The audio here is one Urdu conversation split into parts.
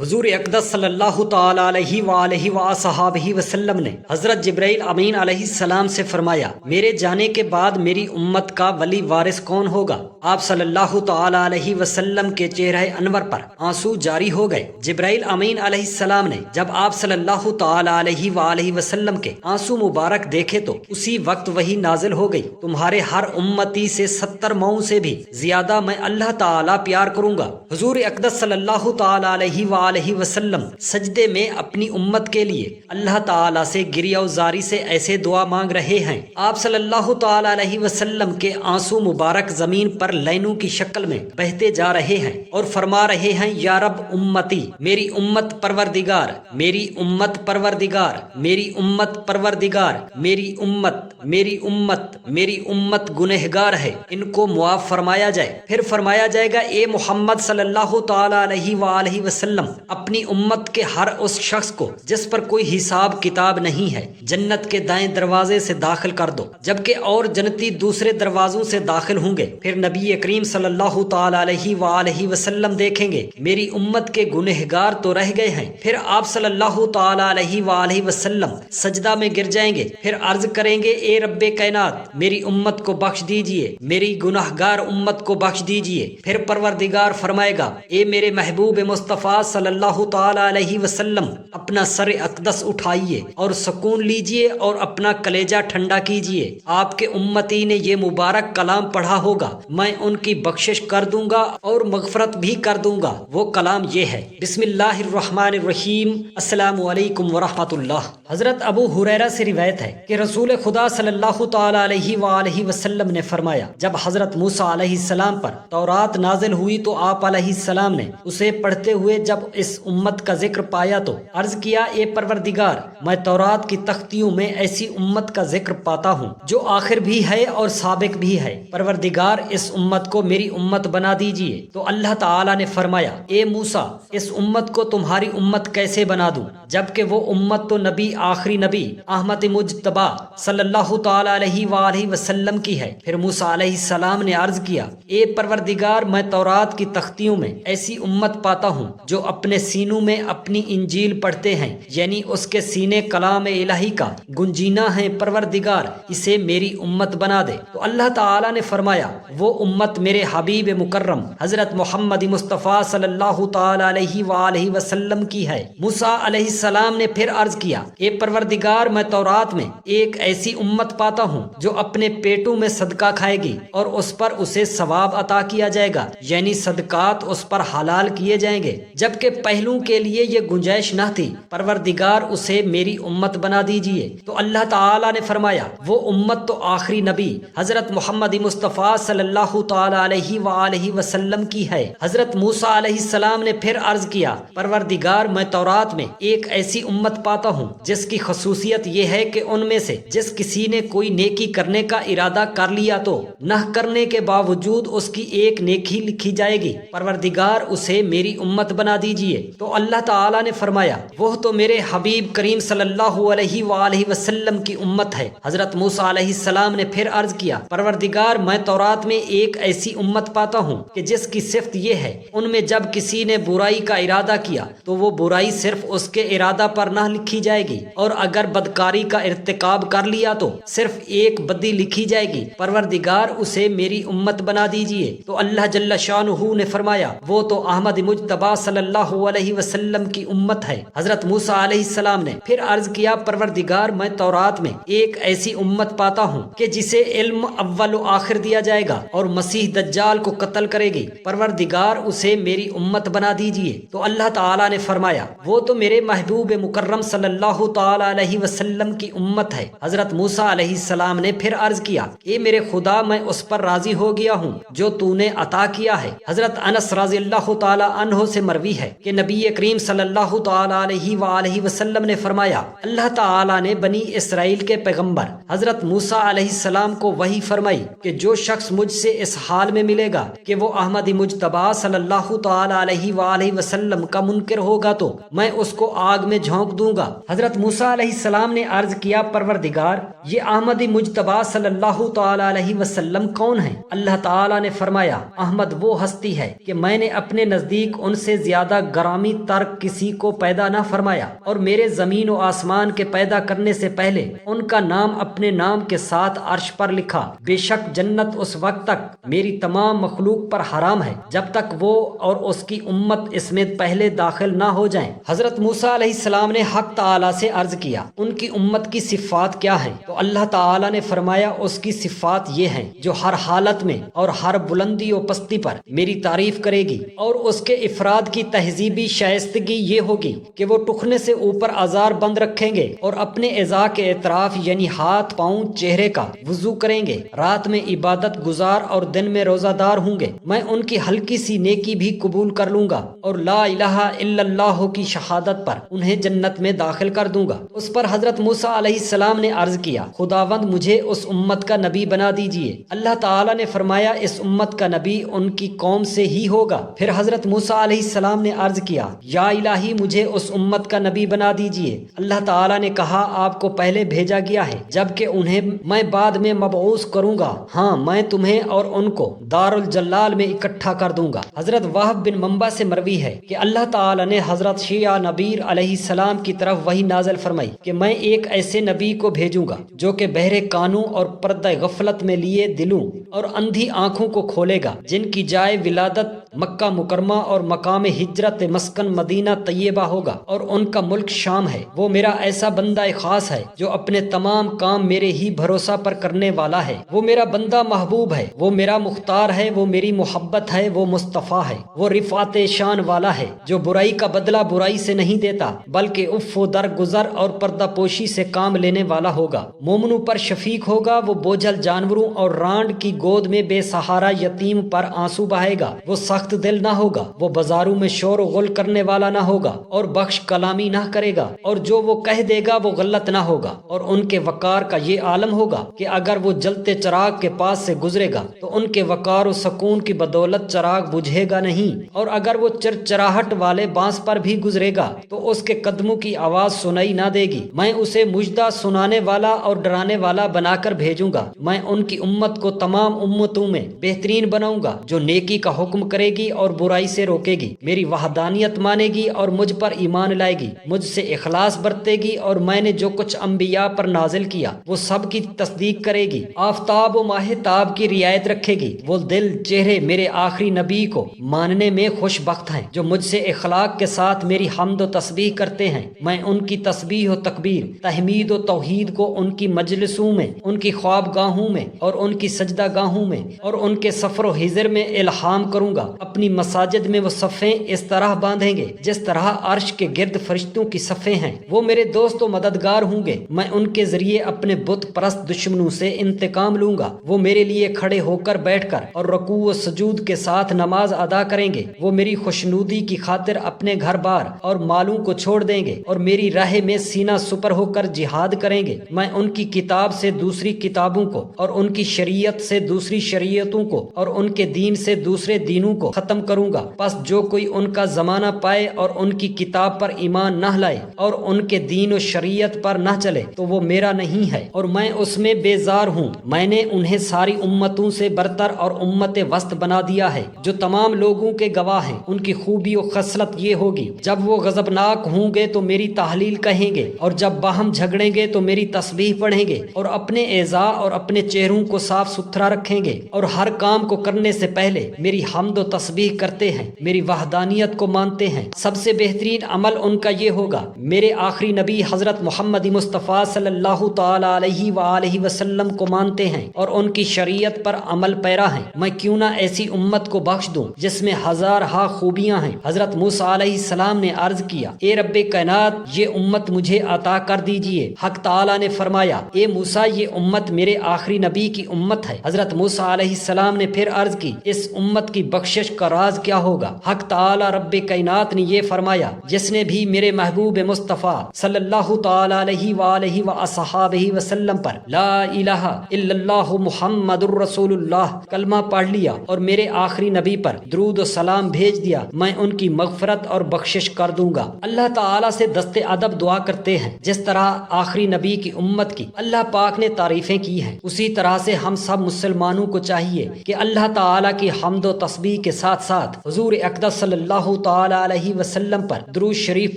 حضور اقدس صلی اللہ تعالی علیہ وآلہ وصحابہ وسلم نے حضرت جبرائیل امین علیہ السلام سے فرمایا، میرے جانے کے بعد میری امت کا ولی وارث کون ہوگا؟ آپ صلی اللہ تعالی علیہ وسلم کے چہرہ انور پر آنسو جاری ہو گئے۔ جبرائیل امین علیہ السلام نے جب آپ صلی اللہ تعالی علیہ وآلہ وسلم کے آنسو مبارک دیکھے تو اسی وقت وحی نازل ہو گئی، تمہارے ہر امتی سے 70 ماؤں سے بھی زیادہ میں اللہ تعالی پیار کروں گا۔ حضور اقدس صلی اللہ تعالی علیہ وآلہ وسلم سجدے میں اپنی امت کے لیے اللہ تعالی سے گریہ زاری سے ایسے دعا مانگ رہے ہیں۔ آپ صلی اللہ تعالی علیہ وسلم کے آنسو مبارک زمین پر لینوں کی شکل میں بہتے جا رہے ہیں اور فرما رہے ہیں، یا رب امتی، میری امت پروردگار، میری امت پروردگار، میری امت پروردگار، میری امت، میری امت، میری امت گنہگار ہے، ان کو معاف فرمایا جائے۔ پھر فرمایا جائے گا، اے محمد صلی اللہ تعالی علیہ وآلہ وسلم، اپنی امت کے ہر اس شخص کو جس پر کوئی حساب کتاب نہیں ہے جنت کے دائیں دروازے سے داخل کر دو، جبکہ اور جنتی دوسرے دروازوں سے داخل ہوں گے۔ پھر نبی کریم صلی اللہ تعالی علیہ وآلہ وسلم دیکھیں گے میری امت کے گنہگار تو رہ گئے ہیں۔ پھر آپ صلی اللہ تعالی علیہ وآلہ وسلم سجدہ میں گر جائیں گے، پھر عرض کریں گے، اے رب کائنات، میری امت کو بخش دیجئے، میری گنہگار امت کو بخش دیجئے۔ پھر پروردگار فرمائے گا، اے میرے محبوب مصطفیٰ صلی اللہ تعالی علیہ وسلم، اپنا سر اقدس اٹھائیے اور سکون لیجئے اور اپنا کلیجہ ٹھنڈا کیجئے۔ آپ کے امتی نے یہ مبارک کلام پڑھا ہوگا، میں ان کی بخشش کر دوں گا اور مغفرت بھی کر دوں گا۔ وہ کلام یہ ہے، بسم اللہ الرحمن الرحیم، السلام علیکم ورحمۃ اللہ۔ حضرت ابو ہریرہ سے روایت ہے کہ رسول خدا صلی اللہ تعالی علیہ وآلہ وسلم نے فرمایا، جب حضرت موسیٰ علیہ السلام پر تورات نازل ہوئی تو آپ علیہ السلام نے اسے پڑھتے ہوئے جب اس امت کا ذکر پایا تو عرض کیا، اے پروردگار، میں تورات کی تختیوں میں ایسی امت کا ذکر پاتا ہوں جو آخر بھی ہے اور سابق بھی ہے، پروردگار اس امت کو میری امت بنا دیجئے۔ تو اللہ تعالی نے فرمایا، اے موسیٰ، اس امت کو تمہاری امت کیسے بنا دوں، جبکہ وہ امت تو نبی آخری نبی احمد مجتبی صلی اللہ تعالی علیہ وآلہ وسلم کی ہے۔ پھر موسیٰ علیہ السلام نے عرض کیا، اے پروردگار، میں تورات کی تختیوں میں ایسی امت پاتا ہوں جو اپنے سینوں میں اپنی انجیل پڑھتے ہیں، یعنی اس کے سینے کلام الہی کا گنجینہ ہیں، پروردگار اسے میری امت بنا دے۔ تو اللہ تعالی نے فرمایا، وہ امت میرے حبیب مکرم حضرت محمد مصطفیٰ صلی اللہ تعالی علیہ وآلہ وسلم کی ہے۔ موسیٰ علیہ السلام نے پھر عرض کیا، اے پروردگار، میں تورات میں ایک ایسی امت پاتا ہوں جو اپنے پیٹوں میں صدقہ کھائے گی اور اس پر اسے ثواب عطا کیا جائے گا، یعنی صدقات اس پر حلال کیے جائیں گے، جبکہ پہلوں کے لیے یہ گنجائش نہ تھی، پروردگار اسے میری امت بنا دیجئے۔ تو اللہ تعالی نے فرمایا، وہ امت تو آخری نبی حضرت محمد مصطفیٰ صلی اللہ تعالی علیہ وآلہ وسلم کی ہے۔ حضرت موسیٰ علیہ السلام نے پھر عرض کیا، پروردگار، میں تورات میں ایک ایسی امت پاتا ہوں جس کی خصوصیت یہ ہے کہ ان میں سے جس کسی نے کوئی نیکی کرنے کا ارادہ کر لیا تو نہ کرنے کے باوجود اس کی ایک نیکی لکھی جائے گی، پروردگار اسے میری امت بنا دیجئے۔ تو اللہ تعالی نے فرمایا، وہ تو میرے حبیب کریم صلی اللہ علیہ وآلہ وسلم کی امت ہے۔ حضرت موسیٰ علیہ السلام نے پھر عرض کیا، پروردگار، میں تورات میں ایک ایسی امت پاتا ہوں کہ جس کی صفت یہ ہے، ان میں جب کسی نے برائی کا ارادہ کیا تو وہ برائی صرف اس کے ارادہ پر نہ لکھی جائے گی، اور اگر بدکاری کا ارتکاب کر لیا تو صرف ایک بدی لکھی جائے گی، پروردگار اسے میری امت بنا دیجئے۔ تو اللہ جل شانہ نے فرمایا، وہ تو احمد مجتبی صلی اللہ علیہ وسلم کی امت ہے۔ حضرت موسیٰ علیہ السلام نے پھر عرض کیا، پروردگار، میں تورات میں ایک ایسی امت پاتا ہوں کہ جسے علم اول و آخر دیا جائے گا اور مسیح دجال کو قتل کرے گی، پروردگار اسے میری امت بنا دیجئے۔ تو اللہ تعالی نے فرمایا، وہ تو میرے محبوب مکرم صلی اللہ تعالی علیہ وسلم کی امت ہے۔ حضرت موسیٰ علیہ السلام نے پھر عرض کیا، اے میرے خدا، میں اس پر راضی ہو گیا ہوں جو تو نے عطا کیا ہے۔ حضرت انس رضی اللہ تعالی عنہ سے مروی ہے کہ نبی کریم صلی اللہ تعالی علیہ وآلہ وسلم نے فرمایا، اللہ تعالی نے بنی اسرائیل کے پیغمبر حضرت موسیٰ علیہ السلام کو وحی فرمائی کہ جو شخص مجھ سے اس حال میں ملے گا کہ وہ احمد مجتبی صلی اللہ تعالی علیہ وآلہ وسلم کا منکر ہوگا تو میں اس کو آگ میں جھونک دوں گا۔ حضرت موسیٰ علیہ السلام نے عرض کیا، پروردگار، یہ احمد مجتبی صلی اللہ تعالی علیہ وسلم کون ہیں؟ اللہ تعالی نے فرمایا، احمد وہ ہستی ہے کہ میں نے اپنے نزدیک ان سے زیادہ گرامی تر کسی کو پیدا نہ فرمایا، اور میرے زمین و آسمان کے پیدا کرنے سے پہلے ان کا نام اپنے نام کے ساتھ عرش پر لکھا۔ بے شک جنت اس وقت تک میری تمام مخلوق پر حرام ہے جب تک وہ اور اس کی امت اس میں پہلے داخل نہ ہو جائیں۔ حضرت موسیٰ علیہ السلام نے حق تعالیٰ سے عرض کیا ان کی امت کی صفات کیا ہیں؟ تو اللہ تعالیٰ نے فرمایا اس کی صفات یہ ہیں جو ہر حالت میں اور ہر بلندی و پستی پر میری تعریف کرے گی، اور اس کے افراد کی تہذیبی شائستگی یہ ہوگی کہ وہ ٹخنے سے اوپر آزار بند رکھیں گے اور اپنے اعضاء کے اطراف یعنی ہاتھ، پاؤں، چہرے کا وضو کریں گے، رات میں عبادت گزار اور دن میں روزہ دار ہوں گے۔ میں ان کی ہلکی سی نیکی بھی قبول کر لوں گا اور لا الہ الا اللہ کی شہادت پر انہیں جنت میں داخل کر دوں گا۔ اس پر حضرت موسیٰ علیہ السلام نے عرض کیا خداوند مجھے اس امت کا نبی بنا دیجئے۔ اللہ تعالیٰ نے فرمایا اس امت کا نبی ان کی قوم سے ہی ہوگا۔ پھر حضرت موسیٰ علیہ السلام نے عرض کیا یا الہی مجھے اس امت کا نبی بنا دیجئے۔ اللہ تعالیٰ نے کہا آپ کو پہلے بھیجا گیا ہے جبکہ انہیں میں بعد میں مبعوث کروں گا، ہاں میں تمہیں اور ان کو دار الجلال میں اکٹھا کر دوں گا۔ حضرت وہب بن منبع سے مروی ہے کہ اللہ تعالیٰ نے حضرت شیعہ نبیر علیہ السلام کی طرف وحی نازل فرمائی کہ میں ایک ایسے نبی کو بھیجوں گا جو کہ بہرے کانوں اور پردہ غفلت میں لیے دلوں اور اندھی آنکھوں کو کھولے گا، جن کی جائے ولادت مکہ مکرمہ اور مقام ہجرت مسکن مدینہ طیبہ ہوگا اور ان کا ملک شام ہے۔ وہ میرا ایسا بندہ خاص ہے جو اپنے تمام کام میرے ہی بھروسہ پر کرنے والا ہے۔ وہ میرا بندہ محبوب ہے، وہ میرا مختار ہے، وہ میری محبت ہے، وہ مصطفیٰ ہے، وہ رفعت شان والا ہے جو برائی کا بدلہ برائی سے نہیں دیتا بلکہ عف و درگزر اور پردہ پوشی سے کام لینے والا ہوگا۔ مومنوں پر شفیق ہوگا، وہ بوجھل جانوروں اور رانڈ کی گود میں بے سہارا یتیم پر آنسو بہائے گا۔ وہ سخت دل نہ ہوگا، وہ بازاروں میں شور و غل کرنے والا نہ ہوگا اور بخش کلامی نہ کرے گا، اور جو وہ کہہ دے گا وہ غلط نہ ہوگا۔ اور ان کے وقار کا یہ عالم ہوگا کہ اگر وہ جلتے چراغ کے پاس سے گزرے گا تو ان کے وقار و سکون کی بدولت چراغ بجھے گا نہیں، اور اگر وہ چرچراہٹ والے بانس پر بھی گزرے گا تو اس کے قدموں کی آواز سنائی نہ دے گی۔ میں اسے مجدہ سنانے والا اور ڈرانے والا بنا کر بھیجوں گا۔ میں ان کی امت کو تمام امتوں میں بہترین بناؤں گا جو نیکی کا حکم کرے گی اور برائی سے روکے گی، میری وحدانیت مانے گی اور مجھ پر ایمان لائے گی، مجھ سے اخلاص برتے گی، اور میں نے جو کچھ انبیاء پر نازل کیا وہ سب کی تصدیق کرے گی، آفتاب و ماہ تاب کی رعایت رکھے گی۔ وہ دل چہرے میرے آخری نبی کو ماننے میں خوش بخت ہیں جو مجھ سے اخلاق کے ساتھ میری حمد و تسبیح کرتے ہیں۔ میں ان کی تسبیح و تکبیر، تحمید و توحید کو ان کی مجلسوں میں، ان کی خواب گاہوں میں اور ان کی سجدہ گاہوں میں اور ان کے سفر و حضر میں الہام کروں گا۔ اپنی مساجد میں وہ صفیں اس طرح باندھیں گے جس طرح عرش کے گرد فرشتوں کی صفیں ہیں۔ وہ میرے دوست و مددگار ہوں گے، میں ان کے ذریعے اپنے بت پرست دشمنوں سے انتقام لوں گا۔ وہ میرے لیے کھڑے ہو کر بیٹھ کر اور رکوع و سجود کے ساتھ نماز ادا کریں گے۔ وہ میری خوشنودی کی خاطر اپنے گھر بار اور مالوں کو چھوڑ دیں گے اور میری راہ میں سینہ سپر ہو کر جہاد کریں گے۔ میں ان کی کتاب سے دوسری کتابوں کو اور ان کی شریعت سے دوسری شریعتوں کو اور ان کے دین سے دوسرے دینوں کو ختم کروں گا۔ پس جو کوئی ان کا زمانہ پائے اور ان کی کتاب پر ایمان نہ لائے اور ان کے دین و شریعت پر نہ چلے تو وہ میرا نہیں ہے اور میں اس میں بیزار ہوں۔ میں نے انہیں ساری امتوں سے برتر اور امت وسط بنا دیا ہے جو تمام لوگوں کے گواہ ہیں۔ ان کی خوبی و خصلت یہ ہوگی جب وہ غضبناک ہوں گے تو میری تحلیل کہیں گے، اور جب باہم جھگڑیں گے تو میری تسبیح پڑھیں گے، اور اپنے اعضاء اور اپنے چہروں کو صاف ستھرا رکھیں گے، اور ہر کام کو کرنے سے پہلے میری حمد و تسبیح کرتے ہیں، میری وحدانیت کو مانتے ہیں۔ سب سے بہترین عمل ان کا یہ ہوگا میرے آخری نبی حضرت محمد مصطفیٰ صلی اللہ تعالی علیہ وآلہ وسلم کو مانتے ہیں اور ان کی شریعت پر عمل پیرا ہیں۔ میں کیوں نہ ایسی امت کو بخش دوں جس میں ہزار ہا خوبیاں ہیں۔ حضرت موسیٰ علیہ السلام نے عرض کیا اے رب کائنات یہ امت مجھے عطا کر دیجئے۔ حق تعالیٰ نے فرمایا اے موسیٰ یہ امت میرے آخری نبی کی امت ہے۔ حضرت موسیٰ علیہ السلام نے پھر عرض کی اس امت کی بخشش کا راز کیا ہوگا؟ حق تعالیٰ رب کائنات نے یہ فرمایا جس نے بھی میرے محبوب مصطفیٰ صلی اللہ تعالی علیہ وآلہ وصحابہ وسلم پر لا الہ الا اللہ محمد الرسول اللہ کلمہ پڑھ لیا اور میرے آخری نبی پر درود و سلام بھیج دیا میں ان کی مغفرت اور بخشش کر دوں گا۔ اللہ تعالیٰ سے دست ادب دعا کرتے ہیں جس طرح آخری نبی کی امت کی اللہ پاک نے تعریفیں کی ہیں، اسی طرح سے ہم سب مسلمانوں کو چاہیے کہ اللہ تعالیٰ کی حمد و تسبیح کے ساتھ ساتھ حضور اقدس صلی اللہ تعالی علیہ وسلم پر درود شریف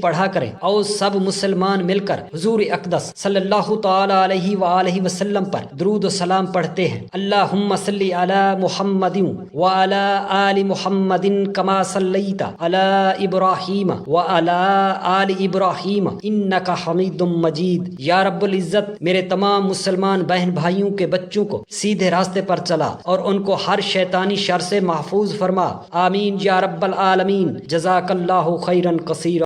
پڑھا کریں، اور سب مسلمان مل کر حضور اقدس صلی اللہ تعالی علیہ وآلہ وسلم پر درود و سلام پڑھتے ہیں۔ اللہم صلی علی محمد وعلی آل محمد کما صلیت علی ابراہیم وعلی آل ابراہیم انک حمید مجید۔ یا رب العزت میرے تمام مسلمان بہن بھائیوں کے بچوں کو سیدھے راستے پر چلا اور ان کو ہر شیطانی شر سے محفوظ فرما، آمین یا رب العالمین۔ جزاک اللہ خیرا کثیرا۔